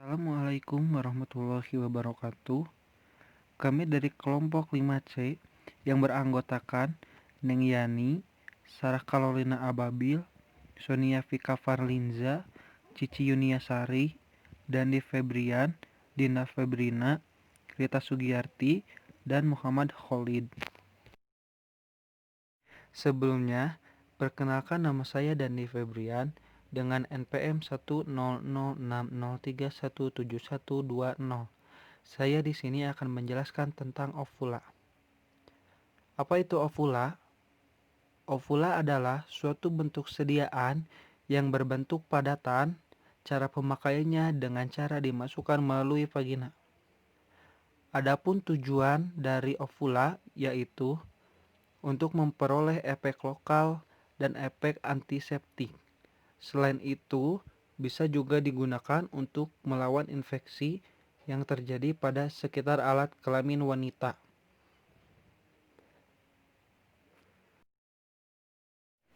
Assalamualaikum warahmatullahi wabarakatuh. Kami dari kelompok 5C yang beranggotakan Neng Yani, Sarah Carolina Ababil, Sonia Vika Farlinza, Cici Yuniasari, Dandi Febrian, Dinda Febrina, Rita Sugiyarti, dan Muhammad Khalid. Sebelumnya, perkenalkan nama saya Dandi Febrian dengan NPM 10060317120. Saya di sini akan menjelaskan tentang ovula. Apa itu ovula? Ovula adalah suatu bentuk sediaan yang berbentuk padatan. Cara pemakaiannya dengan cara dimasukkan melalui vagina. Adapun tujuan dari ovula yaitu untuk memperoleh efek lokal dan efek antiseptik. Selain itu, bisa juga digunakan untuk melawan infeksi yang terjadi pada sekitar alat kelamin wanita.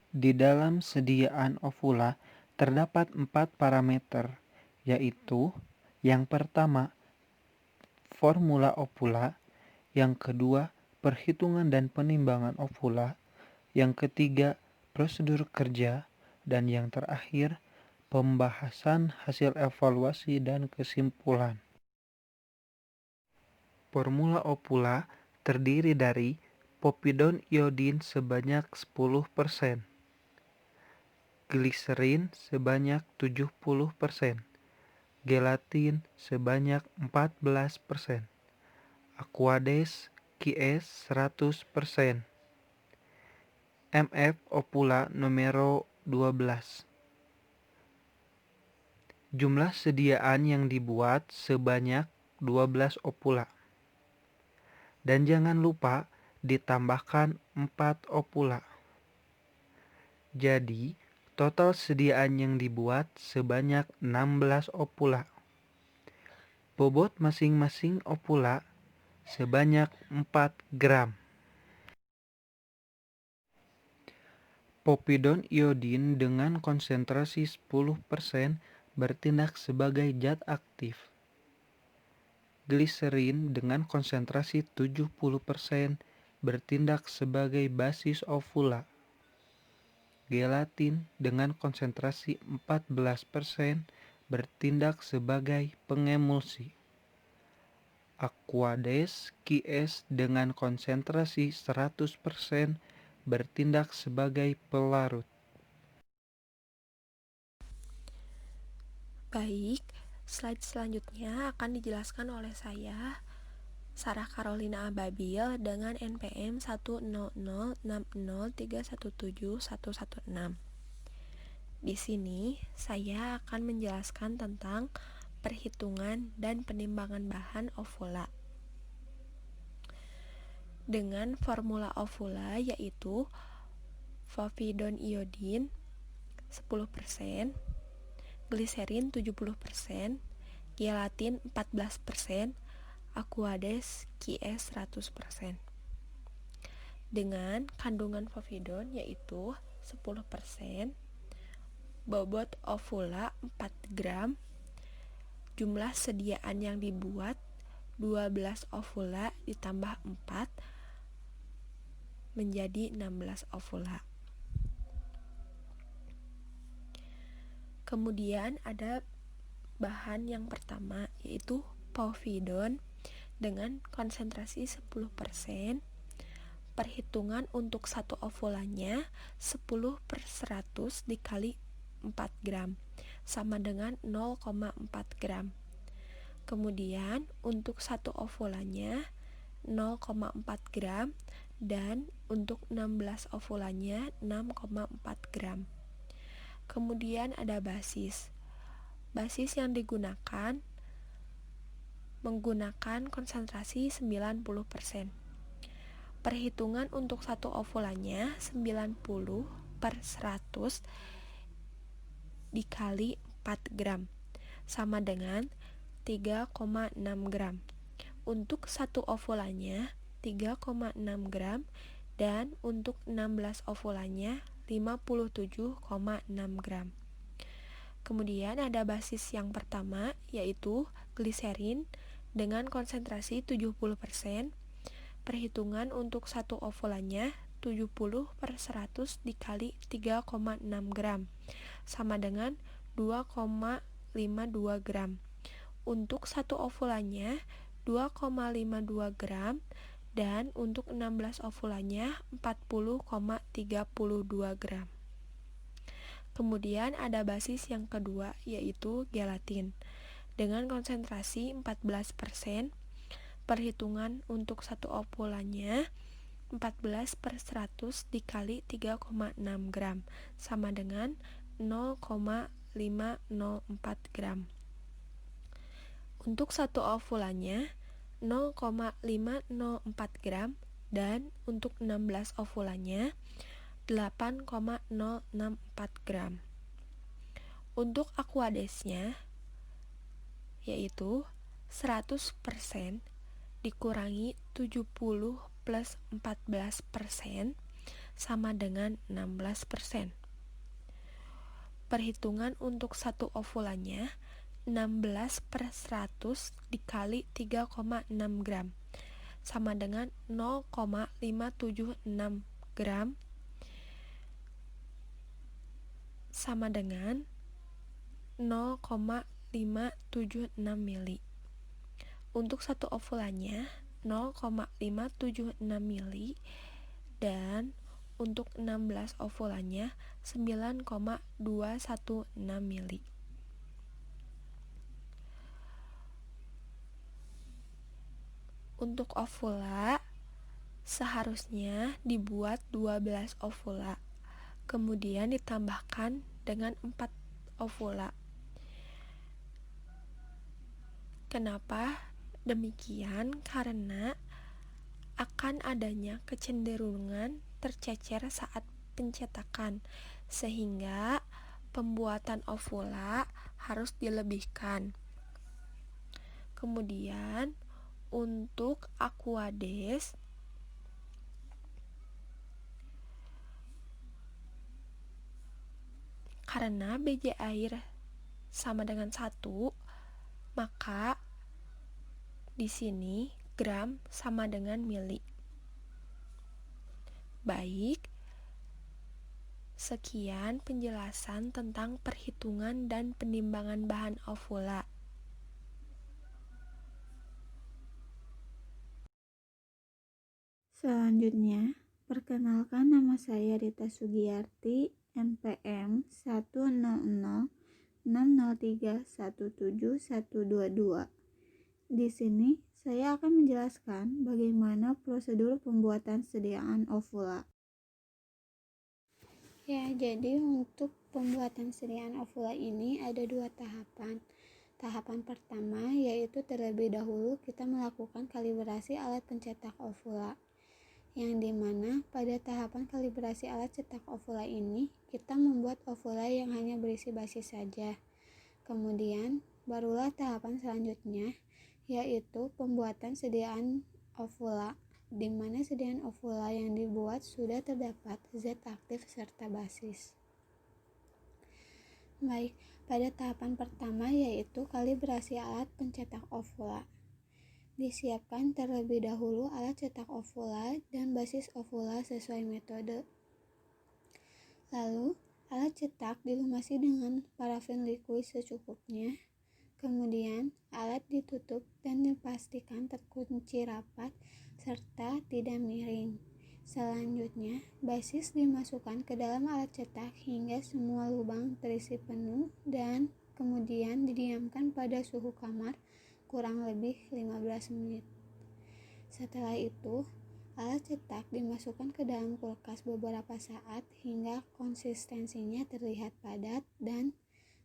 Di dalam sediaan ovula terdapat 4 parameter, yaitu yang pertama, formula ovula, yang kedua, perhitungan dan penimbangan ovula, yang ketiga, prosedur kerja, dan yang terakhir, pembahasan hasil evaluasi dan kesimpulan. Formula ovula terdiri dari povidon iodin sebanyak 10%, gliserin sebanyak 70%, gelatin sebanyak 14%, aquades QS 100%, MF ovula numero 12. Jumlah sediaan yang dibuat sebanyak 12 ovula. Dan jangan lupa ditambahkan 4 ovula. Jadi, total sediaan yang dibuat sebanyak 16 ovula. Bobot masing-masing ovula sebanyak 4 gram. Povidon iodin dengan konsentrasi 10% bertindak sebagai zat aktif. Gliserin dengan konsentrasi 70% bertindak sebagai basis ovula. Gelatin dengan konsentrasi 14% bertindak sebagai pengemulsi. Aquades QS dengan konsentrasi 100% bertindak sebagai pelarut. Baik, slide selanjutnya akan dijelaskan oleh saya, Sarah Carolina Ababil dengan NPM 1006031717116. Di sini saya akan menjelaskan tentang perhitungan dan penimbangan bahan ovula. Dengan formula ovula yaitu povidon iodin 10%, gliserin 70%, gelatin 14%, aquades QS 100%. Dengan kandungan povidon yaitu 10%, bobot ovula 4 gram, jumlah sediaan yang dibuat 12 ovula ditambah 4 menjadi 16 ovula. Kemudian ada bahan yang pertama yaitu povidon dengan konsentrasi 10%. Perhitungan untuk satu ovulanya 10/100 dikali 4 gram sama dengan 0,4 gram. Kemudian untuk satu ovulanya 0,4 gram dan untuk 16 ovulanya 6,4 gram. Kemudian ada basis. Basis yang digunakan menggunakan konsentrasi 90%. Perhitungan untuk satu ovulanya 90/100 dikali 4 gram sama dengan 3,6 gram. Untuk satu ovulanya 3,6 gram dan untuk 16 ovulanya 57,6 gram. Kemudian ada basis yang pertama, yaitu gliserin dengan konsentrasi 70%. Perhitungan untuk satu ovulannya 70/100 dikali 3,6 gram, sama dengan 2,52 gram. Untuk satu ovulannya 2,52 gram, dan untuk 16 ovulannya 40,32 gram. Kemudian ada basis yang kedua, yaitu gelatin dengan konsentrasi 14%. Perhitungan untuk satu ovulannya 14/100 dikali 3,6 gram, sama dengan 0,504 gram. Untuk satu ovulannya 0,504 gram, dan untuk 16 ovulannya 8,064 gram. Untuk aquadesnya yaitu 100% dikurangi 70 plus 14% sama dengan 16%. Perhitungan untuk satu ovulannya 16/100 dikali 3,6 gram, sama dengan 0,576 gram, sama dengan 0,576 mili. Untuk satu ovulannya 0,576 mili, dan untuk 16 ovulannya 9,216 mili. Untuk ovula seharusnya dibuat 12 ovula, kemudian ditambahkan dengan 4 ovula. Kenapa demikian? Karena akan adanya kecenderungan tercecer saat pencetakan, sehingga pembuatan ovula harus dilebihkan. Kemudian untuk aquades karena biji air sama dengan 1, maka di sini gram sama dengan mili. Baik, sekian penjelasan tentang perhitungan dan penimbangan bahan ovula. Selanjutnya, perkenalkan, nama saya Rita Sugiyarti, NPM 1006003171122. Di sini, saya akan menjelaskan bagaimana prosedur pembuatan sediaan ovula. Ya, jadi untuk pembuatan sediaan ovula ini ada 2 tahapan. Tahapan pertama yaitu terlebih dahulu kita melakukan kalibrasi alat pencetak ovula, yang dimana pada tahapan kalibrasi alat cetak ovula ini kita membuat ovula yang hanya berisi basis saja. Kemudian barulah tahapan selanjutnya, yaitu pembuatan sediaan ovula, di mana sediaan ovula yang dibuat sudah terdapat zat aktif serta basis. Baik, pada tahapan pertama yaitu kalibrasi alat pencetak ovula. Disiapkan terlebih dahulu alat cetak ovula dan basis ovula sesuai metode. Lalu, alat cetak dilumasi dengan parafin liquid secukupnya. Kemudian, alat ditutup dan dipastikan terkunci rapat serta tidak miring. Selanjutnya, basis dimasukkan ke dalam alat cetak hingga semua lubang terisi penuh, dan kemudian didiamkan pada suhu kamar kurang lebih 15 menit. Setelah itu, alat cetak dimasukkan ke dalam kulkas beberapa saat hingga konsistensinya terlihat padat, dan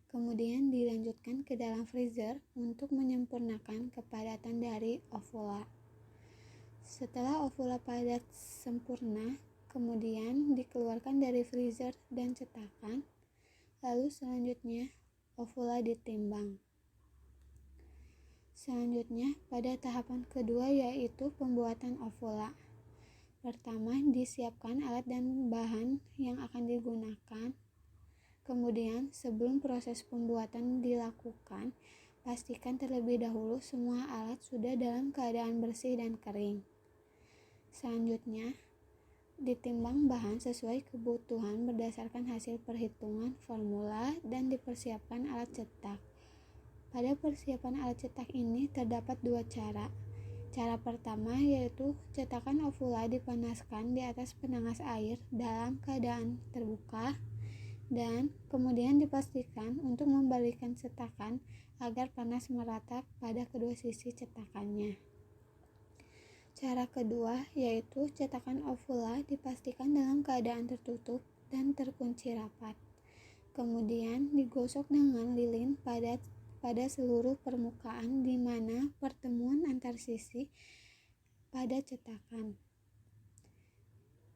kemudian dilanjutkan ke dalam freezer untuk menyempurnakan kepadatan dari ovula. Setelah ovula padat sempurna, kemudian dikeluarkan dari freezer dan cetakan, lalu selanjutnya ovula ditimbang. Selanjutnya, pada tahapan kedua yaitu pembuatan ovula. Pertama, disiapkan alat dan bahan yang akan digunakan. Kemudian, sebelum proses pembuatan dilakukan, pastikan terlebih dahulu semua alat sudah dalam keadaan bersih dan kering. Selanjutnya, ditimbang bahan sesuai kebutuhan berdasarkan hasil perhitungan formula dan dipersiapkan alat cetak. Pada persiapan alat cetak ini terdapat dua cara. Cara pertama yaitu cetakan ovula dipanaskan di atas penanas air dalam keadaan terbuka dan kemudian dipastikan untuk membalikkan cetakan agar panas merata pada kedua sisi cetakannya. Cara kedua yaitu cetakan ovula dipastikan dalam keadaan tertutup dan terkunci rapat. Kemudian digosok dengan lilin pada seluruh permukaan di mana pertemuan antar sisi pada cetakan.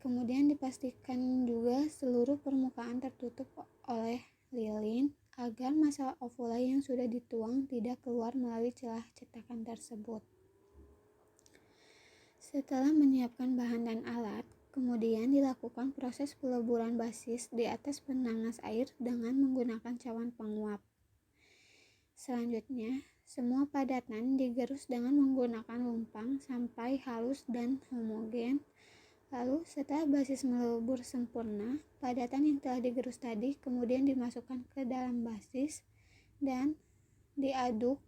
Kemudian dipastikan juga seluruh permukaan tertutup oleh lilin agar massa ovula yang sudah dituang tidak keluar melalui celah cetakan tersebut. Setelah menyiapkan bahan dan alat, kemudian dilakukan proses peleburan basis di atas penanas air dengan menggunakan cawan penguap. Selanjutnya, semua padatan digerus dengan menggunakan lumpang sampai halus dan homogen. Lalu, setelah basis melebur sempurna, padatan yang telah digerus tadi kemudian dimasukkan ke dalam basis dan diaduk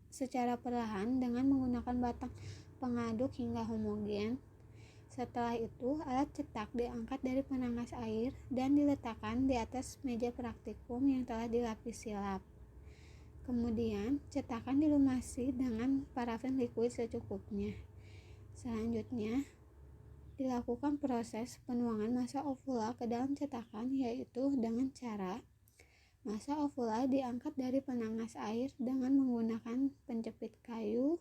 secara perlahan dengan menggunakan batang pengaduk hingga homogen. Setelah itu, alat cetak diangkat dari penanas air dan diletakkan di atas meja praktikum yang telah dilapisi lap. Kemudian, cetakan dilumasi dengan parafin liquid secukupnya. Selanjutnya, dilakukan proses penuangan massa ovula ke dalam cetakan, yaitu dengan cara massa ovula diangkat dari penanas air dengan menggunakan penjepit kayu.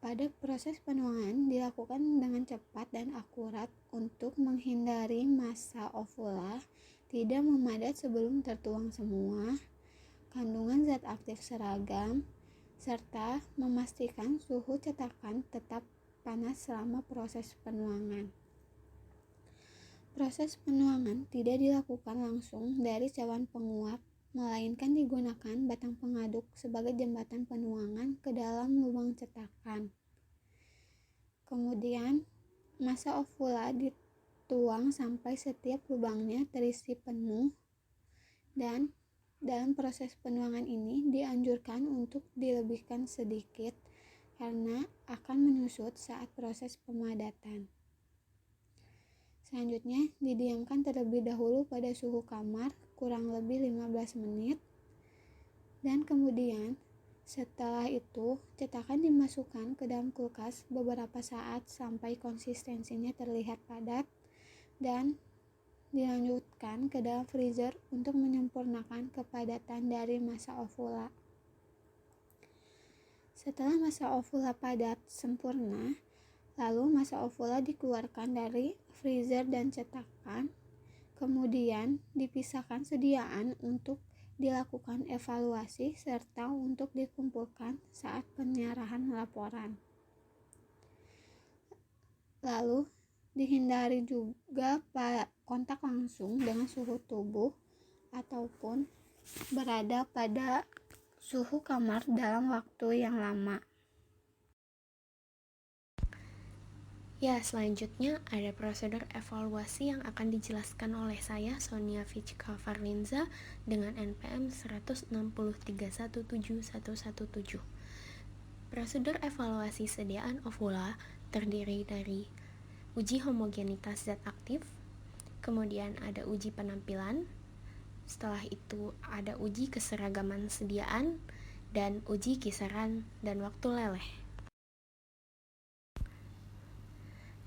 Pada proses penuangan dilakukan dengan cepat dan akurat untuk menghindari massa ovula tidak memadat sebelum tertuang semua, kandungan zat aktif seragam, serta memastikan suhu cetakan tetap panas selama proses penuangan. Proses penuangan tidak dilakukan langsung dari cawan penguap, melainkan digunakan batang pengaduk sebagai jembatan penuangan ke dalam lubang cetakan. Kemudian, massa ovula dituang sampai setiap lubangnya terisi penuh, dan dalam proses penuangan ini dianjurkan untuk dilebihkan sedikit karena akan menyusut saat proses pemadatan. Selanjutnya, didiamkan terlebih dahulu pada suhu kamar kurang lebih 15 menit, dan kemudian setelah itu cetakan dimasukkan ke dalam kulkas beberapa saat sampai konsistensinya terlihat padat, dan dilanjutkan ke dalam freezer untuk menyempurnakan kepadatan dari massa ovula. Setelah massa ovula padat sempurna, lalu massa ovula dikeluarkan dari freezer dan cetakan, kemudian dipisahkan sediaan untuk dilakukan evaluasi serta untuk dikumpulkan saat penyerahan laporan. Lalu dihindari juga kontak langsung dengan suhu tubuh ataupun berada pada suhu kamar dalam waktu yang lama. Ya, selanjutnya ada prosedur evaluasi yang akan dijelaskan oleh saya, Sonia Fichka Farlinza, dengan NPM 163.17117. Prosedur evaluasi sediaan ovula terdiri dari uji homogenitas zat aktif, kemudian ada uji penampilan, setelah itu ada uji keseragaman sediaan, dan uji kisaran dan waktu leleh.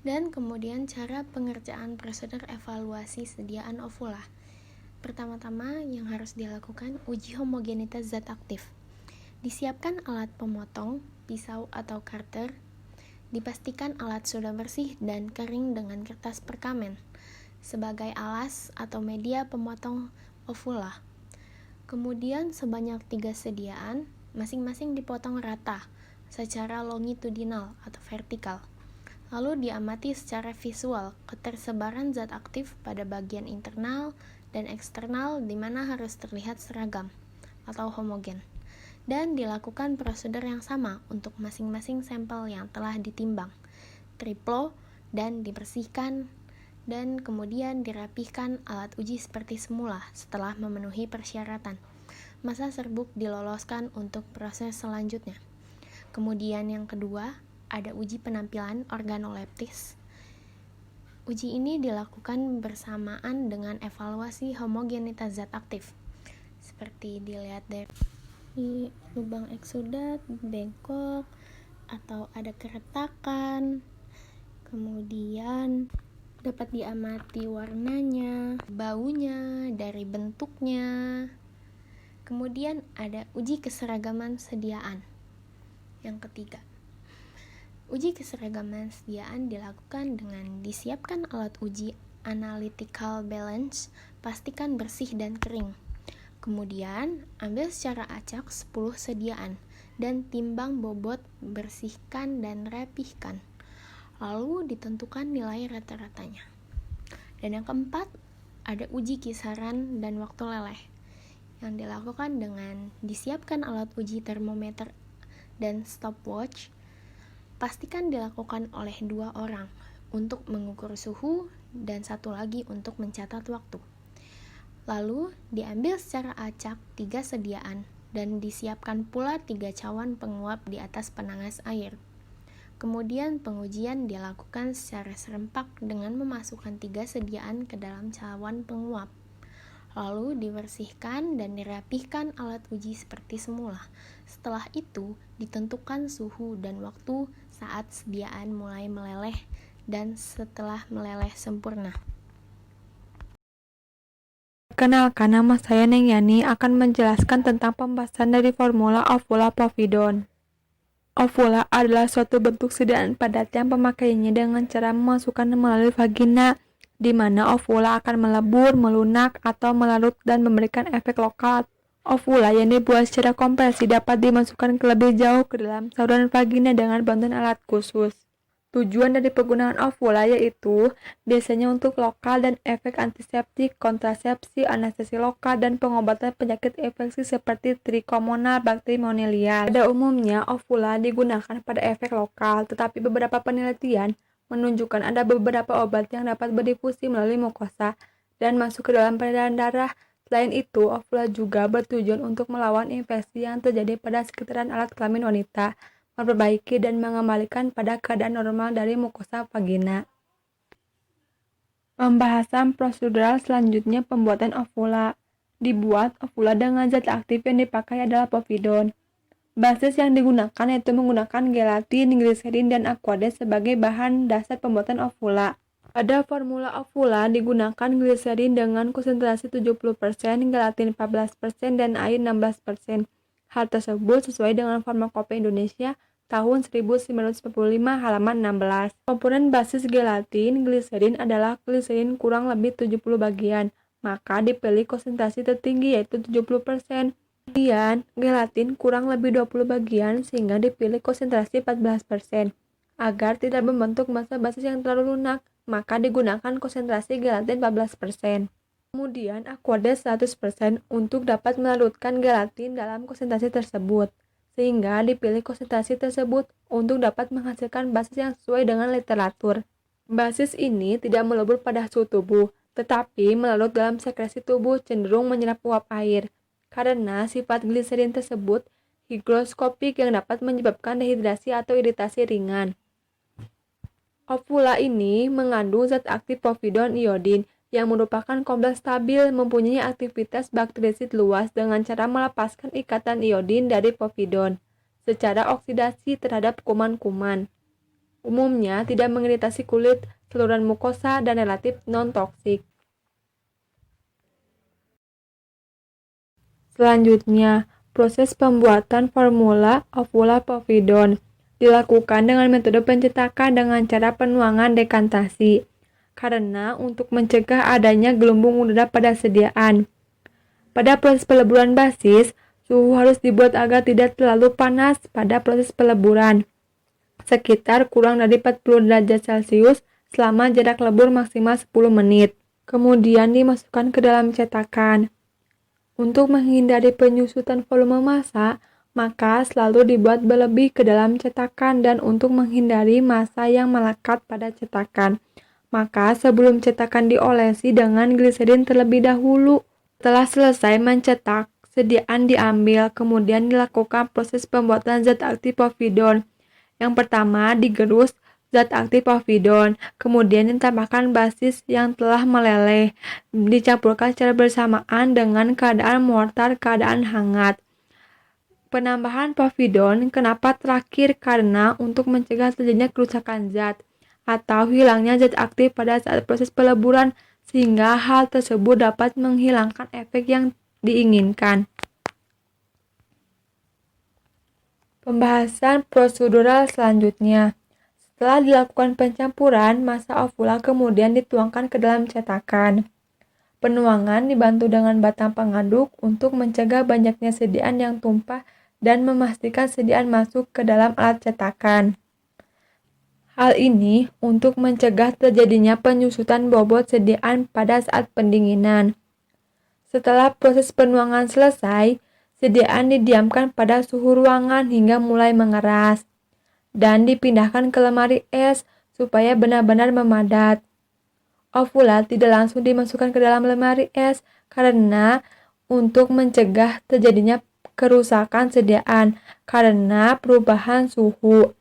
Dan kemudian cara pengerjaan prosedur evaluasi sediaan ovula. Pertama-tama yang harus dilakukan uji homogenitas zat aktif. Disiapkan alat pemotong, pisau atau karter. Dipastikan alat sudah bersih dan kering dengan kertas perkamen sebagai alas atau media pemotong ovula. Kemudian sebanyak 3 sediaan, masing-masing dipotong rata secara longitudinal atau vertikal. Lalu diamati secara visual ketersebaran zat aktif pada bagian internal dan eksternal di mana harus terlihat seragam atau homogen. Dan dilakukan prosedur yang sama untuk masing-masing sampel yang telah ditimbang, triplo, dan dibersihkan, dan kemudian dirapihkan alat uji seperti semula setelah memenuhi persyaratan. Masa serbuk diloloskan untuk proses selanjutnya. Kemudian yang kedua, ada uji penampilan organoleptis. Uji ini dilakukan bersamaan dengan evaluasi homogenitas zat aktif. Seperti dilihat dari lubang eksudat, bengkok, atau ada keretakan. Kemudian dapat diamati warnanya, baunya, dari bentuknya. Kemudian ada uji keseragaman sediaan. Yang ketiga, uji keseragaman sediaan dilakukan dengan disiapkan alat uji analytical balance, pastikan bersih dan kering. Kemudian, ambil secara acak 10 sediaan dan timbang bobot, bersihkan dan rapihkan. Lalu ditentukan nilai rata-ratanya. Dan yang keempat, ada uji kisaran dan waktu leleh yang dilakukan dengan disiapkan alat uji termometer dan stopwatch. Pastikan dilakukan oleh 2 orang untuk mengukur suhu dan 1 lagi untuk mencatat waktu. Lalu diambil secara acak 3 sediaan dan disiapkan pula 3 cawan penguap di atas penangas air. Kemudian pengujian dilakukan secara serempak dengan memasukkan 3 sediaan ke dalam cawan penguap. Lalu dibersihkan dan dirapihkan alat uji seperti semula. Setelah itu, ditentukan suhu dan waktu saat sediaan mulai meleleh dan setelah meleleh sempurna. Perkenalkan, nama saya Neng Yani akan menjelaskan tentang pembahasan dari formula ovula povidone. Ovula adalah suatu bentuk sediaan padat yang pemakaiannya dengan cara memasukkan melalui vagina, di mana ovula akan melebur, melunak, atau melarut dan memberikan efek lokal. Ovula yang dibuat secara kompresi dapat dimasukkan ke lebih jauh ke dalam saluran vagina dengan bantuan alat khusus. Tujuan dari penggunaan ovula yaitu biasanya untuk lokal dan efek antiseptik, kontrasepsi, anestesi lokal, dan pengobatan penyakit infeksi seperti trichomonal bakteri monilial. Pada umumnya, ovula digunakan pada efek lokal, tetapi beberapa penelitian menunjukkan ada beberapa obat yang dapat berdifusi melalui mukosa dan masuk ke dalam peredaran darah. Selain itu, ovula juga bertujuan untuk melawan infeksi yang terjadi pada sekitaran alat kelamin wanita, memperbaiki dan mengembalikan pada keadaan normal dari mukosa vagina. Pembahasan prosedural selanjutnya pembuatan ovula. Dibuat ovula dengan zat aktif yang dipakai adalah povidone. Basis yang digunakan yaitu menggunakan gelatin, gliserin, dan aquades sebagai bahan dasar pembuatan ovula. Pada formula ovula digunakan gliserin dengan konsentrasi 70%, gelatin 14%, dan air 16%. Hal tersebut sesuai dengan Farmakopeia Indonesia tahun 1945 halaman 16. Komponen basis gelatin gliserin adalah gliserin kurang lebih 70 bagian, maka dipilih konsentrasi tertinggi yaitu 70%. Kemudian gelatin kurang lebih 20 bagian sehingga dipilih konsentrasi 14%. Agar tidak membentuk massa basis yang terlalu lunak, maka digunakan konsentrasi gelatin 14%. Kemudian aquades 100% untuk dapat melarutkan gelatin dalam konsentrasi tersebut, sehingga dipilih konsentrasi tersebut untuk dapat menghasilkan basis yang sesuai dengan literatur. Basis ini tidak melebur pada suhu tubuh, tetapi melarut dalam sekresi tubuh cenderung menyerap uap air, karena sifat gliserin tersebut higroskopik yang dapat menyebabkan dehidrasi atau iritasi ringan. Ovula ini mengandung zat aktif povidone iodin yang merupakan kompleks stabil mempunyai aktivitas bakterisid luas dengan cara melepaskan ikatan iodin dari povidone secara oksidasi terhadap kuman-kuman. Umumnya tidak mengiritasi kulit, saluran mukosa, dan relatif non-toksik. Selanjutnya, proses pembuatan formula ovula povidone dilakukan dengan metode pencetakan dengan cara penuangan dekantasi, karena untuk mencegah adanya gelembung udara pada sediaan. Pada proses peleburan basis, suhu harus dibuat agar tidak terlalu panas pada proses peleburan. sekitar kurang dari 40 derajat Celcius selama jarak lebur maksimal 10 menit. Kemudian dimasukkan ke dalam cetakan. Untuk menghindari penyusutan volume massa, maka selalu dibuat berlebih ke dalam cetakan dan untuk menghindari massa yang melekat pada cetakan, maka sebelum cetakan diolesi dengan gliserin terlebih dahulu. Setelah selesai mencetak, sediaan diambil, kemudian dilakukan proses pembuatan zat aktif povidon. Yang pertama digerus zat aktif povidon, kemudian ditambahkan basis yang telah meleleh, dicampurkan secara bersamaan dengan keadaan mortar keadaan hangat. Penambahan povidon kenapa terakhir? Karena untuk mencegah terjadinya kerusakan zat atau hilangnya zat aktif pada saat proses peleburan, sehingga hal tersebut dapat menghilangkan efek yang diinginkan. Pembahasan prosedural selanjutnya. Setelah dilakukan pencampuran, massa ovula kemudian dituangkan ke dalam cetakan. Penuangan dibantu dengan batang pengaduk untuk mencegah banyaknya sediaan yang tumpah dan memastikan sediaan masuk ke dalam alat cetakan. Hal ini untuk mencegah terjadinya penyusutan bobot sediaan pada saat pendinginan. Setelah proses penuangan selesai, sediaan didiamkan pada suhu ruangan hingga mulai mengeras dan dipindahkan ke lemari es supaya benar-benar memadat. Ovula tidak langsung dimasukkan ke dalam lemari es karena untuk mencegah terjadinya kerusakan sediaan karena perubahan suhu,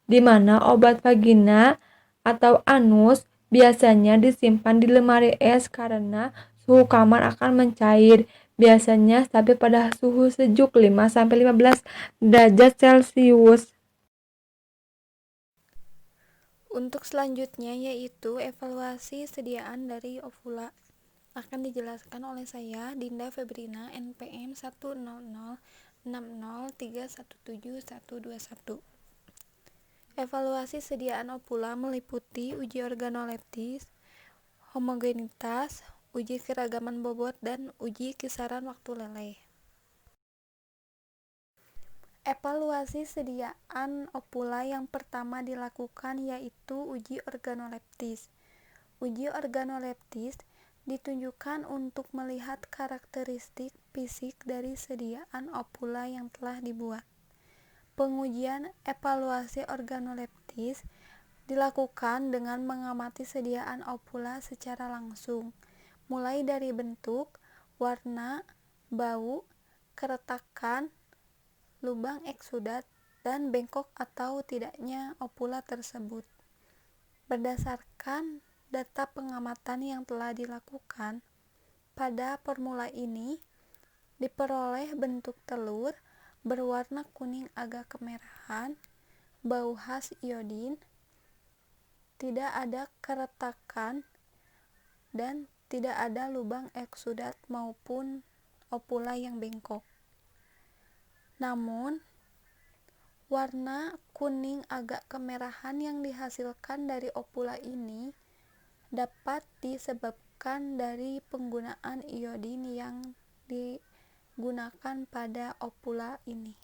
di mana obat vagina atau anus biasanya disimpan di lemari es karena suhu kamar akan mencair, biasanya stabil pada suhu sejuk 5-15 derajat Celcius. Untuk selanjutnya yaitu evaluasi sediaan dari ovula akan dijelaskan oleh saya, Dinda Febrina, NPM 1006031717121. Evaluasi sediaan ovula meliputi uji organoleptis, homogenitas, uji keragaman bobot, dan uji kisaran waktu leleh. Evaluasi sediaan ovula yang pertama dilakukan yaitu uji organoleptis. Uji organoleptis ditunjukkan untuk melihat karakteristik fisik dari sediaan ovula yang telah dibuat. Pengujian evaluasi organoleptis dilakukan dengan mengamati sediaan ovula secara langsung, mulai dari bentuk, warna, bau, keretakan, lubang eksudat, dan bengkok atau tidaknya ovula tersebut. Berdasarkan data pengamatan yang telah dilakukan, pada formula ini diperoleh bentuk telur berwarna kuning agak kemerahan, bau khas iodin, tidak ada keretakan, dan tidak ada lubang eksudat maupun ovula yang bengkok. Namun, warna kuning agak kemerahan yang dihasilkan dari ovula ini dapat disebabkan dari penggunaan iodin yang digunakan pada ovula ini.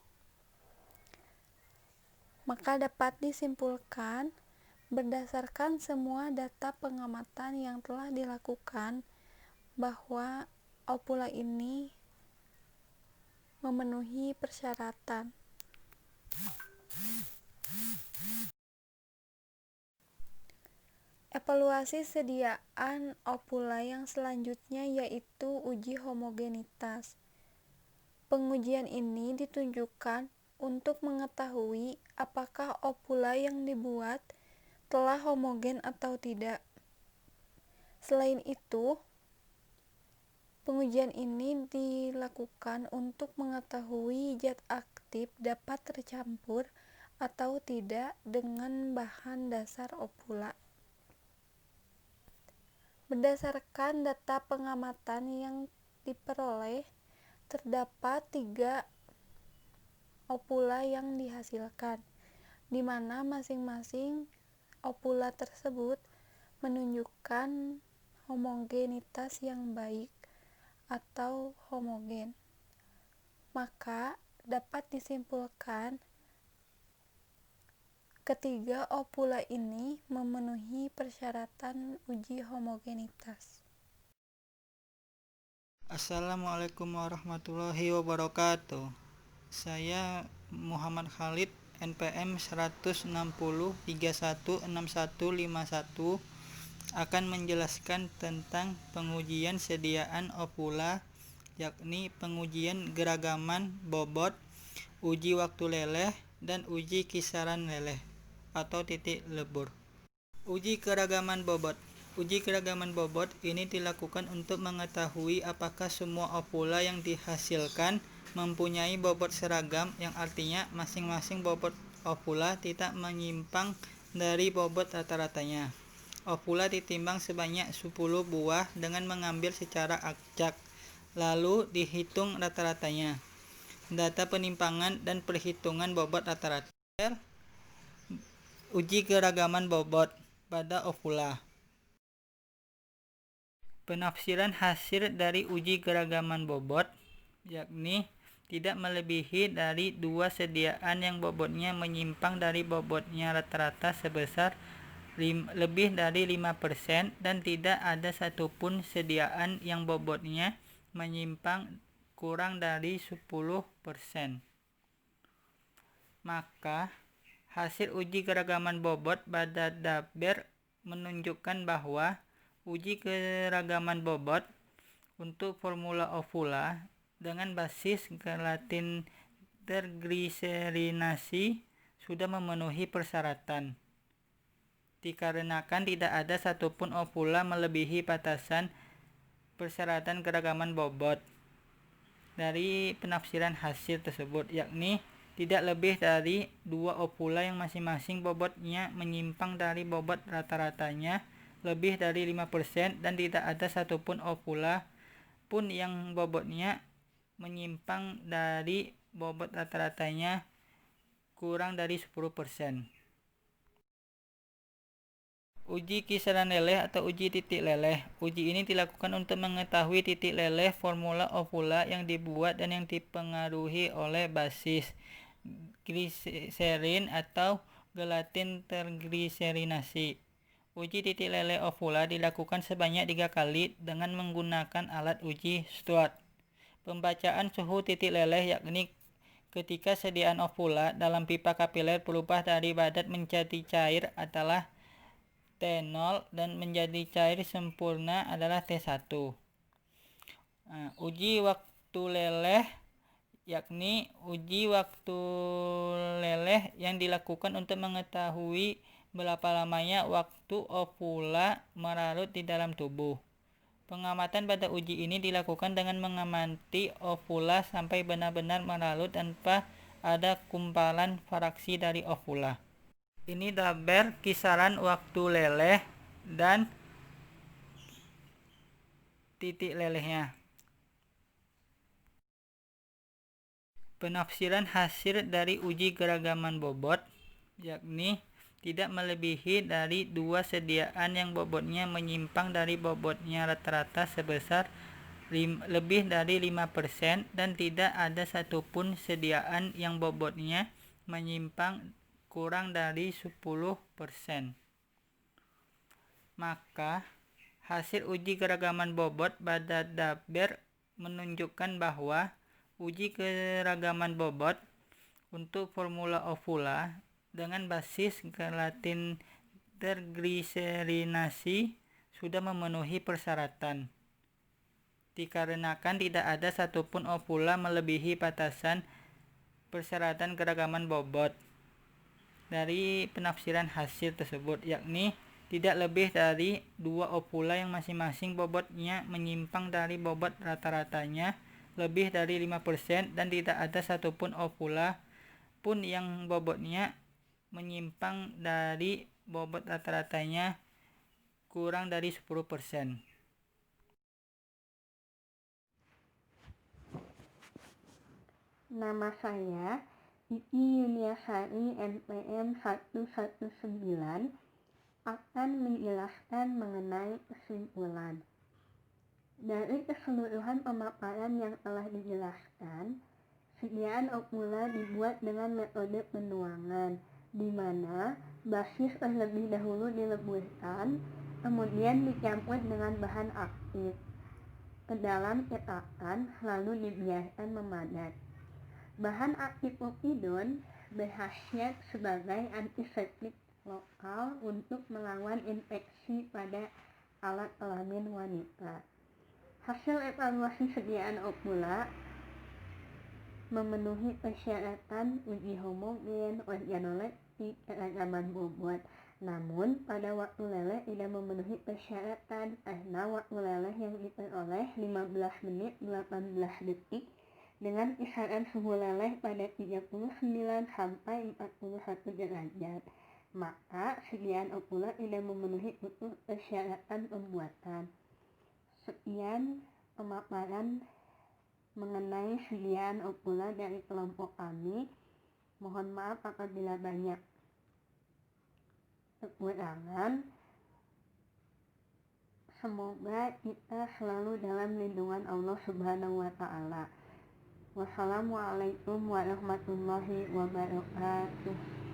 Maka dapat disimpulkan berdasarkan semua data pengamatan yang telah dilakukan bahwa ovula ini memenuhi persyaratan. Evaluasi sediaan ovula yang selanjutnya yaitu uji homogenitas. Pengujian ini ditunjukkan untuk mengetahui apakah ovula yang dibuat telah homogen atau tidak. Selain itu, pengujian ini dilakukan untuk mengetahui zat aktif dapat tercampur atau tidak dengan bahan dasar ovula. Berdasarkan data pengamatan yang diperoleh, terdapat 3 ovula yang dihasilkan, di mana masing-masing ovula tersebut menunjukkan homogenitas yang baik atau homogen. Maka dapat disimpulkan Ketiga ovula ini memenuhi persyaratan uji homogenitas. Assalamualaikum warahmatullahi wabarakatuh. Saya Muhammad Khalid, NPM 160316151 akan menjelaskan tentang pengujian sediaan ovula, yakni pengujian geragaman bobot, uji waktu leleh, dan uji kisaran leleh atau titik lebur. Uji keragaman bobot. Uji keragaman bobot ini dilakukan untuk mengetahui apakah semua ovula yang dihasilkan mempunyai bobot seragam, yang artinya masing-masing bobot ovula tidak menyimpang dari bobot rata-ratanya. Ovula ditimbang sebanyak 10 buah dengan mengambil secara acak, lalu dihitung rata-ratanya. Data penimpangan dan perhitungan bobot rata-rata. Uji keragaman bobot pada ovula. Penafsiran hasil dari uji keragaman bobot, yakni tidak melebihi dari 2 sediaan yang bobotnya menyimpang dari bobotnya rata-rata sebesar lebih dari 5% dan tidak ada satupun sediaan yang bobotnya menyimpang kurang dari 10%. Maka hasil uji keragaman bobot pada Daber menunjukkan bahwa uji keragaman bobot untuk formula ovula dengan basis gelatin tergliserinasi sudah memenuhi persyaratan, dikarenakan tidak ada satupun ovula melebihi batasan persyaratan keragaman bobot dari penafsiran hasil tersebut, yakni tidak lebih dari 2 ovula yang masing-masing bobotnya menyimpang dari bobot rata-ratanya lebih dari 5% dan tidak ada satupun ovula pun yang bobotnya menyimpang dari bobot rata-ratanya kurang dari 10%. Uji kisaran leleh atau uji titik leleh. Uji ini dilakukan untuk mengetahui titik leleh formula ovula yang dibuat dan yang dipengaruhi oleh basis gliserin atau gelatin tergliserinasi. Uji titik leleh ovula dilakukan sebanyak 3 kali dengan menggunakan alat uji Stuart. Pembacaan suhu titik leleh, yakni ketika sediaan ovula dalam pipa kapiler berubah dari padat menjadi cair adalah T0 dan menjadi cair sempurna adalah T1. Uji waktu leleh, yakni uji waktu leleh yang dilakukan untuk mengetahui berapa lamanya waktu ovula merarut di dalam tubuh. Pengamatan pada uji ini dilakukan dengan mengamati ovula sampai benar-benar merarut tanpa ada kumpalan fraksi dari ovula. Ini Daber kisaran waktu leleh dan titik lelehnya. Penafsiran hasil dari uji keragaman bobot, yakni tidak melebihi dari 2 sediaan yang bobotnya menyimpang dari bobotnya rata-rata sebesar lebih dari 5% dan tidak ada satupun sediaan yang bobotnya menyimpang kurang dari 10%. Maka hasil uji keragaman bobot pada Daber menunjukkan bahwa uji keragaman bobot untuk formula ovula dengan basis gelatin tergliserinasi sudah memenuhi persyaratan, dikarenakan tidak ada satupun ovula melebihi batasan persyaratan keragaman bobot dari penafsiran hasil tersebut, yakni tidak lebih dari 2 ovula yang masing-masing bobotnya menyimpang dari bobot rata-ratanya lebih dari 5% dan tidak ada satupun ovula pun yang bobotnya menyimpang dari bobot rata-ratanya kurang dari 10%. Nama saya Ipi Yuniasari, NPM 119, akan menjelaskan mengenai kesimpulan. Dari keseluruhan pemaparan yang telah dijelaskan, sediaan ovula dibuat dengan metode penuangan di mana basis terlebih dahulu dileburkan, kemudian dicampur dengan bahan aktif ke dalam cetakan lalu dibiarkan memadat. Bahan aktif popidon berkhasiat sebagai antiseptik lokal untuk melawan infeksi pada alat kelamin wanita. Hasil evaluasi sediaan ovula memenuhi persyaratan uji homogen, organoleptik, keragaman bobot. Namun, pada waktu leleh tidak memenuhi persyaratan karena waktu leleh yang diperoleh 15 menit 18 detik dengan kisaran suhu leleh pada 39 sampai 41 derajat. Maka, sediaan ovula tidak memenuhi utuh persyaratan pembuatan. Sekian pemaparan mengenai sediaan ovula dari kelompok kami. Mohon maaf apabila banyak kekurangan. Semoga kita selalu dalam lindungan Allah Subhanahu wa Ta'ala. Wassalamualaikum warahmatullahi wabarakatuh.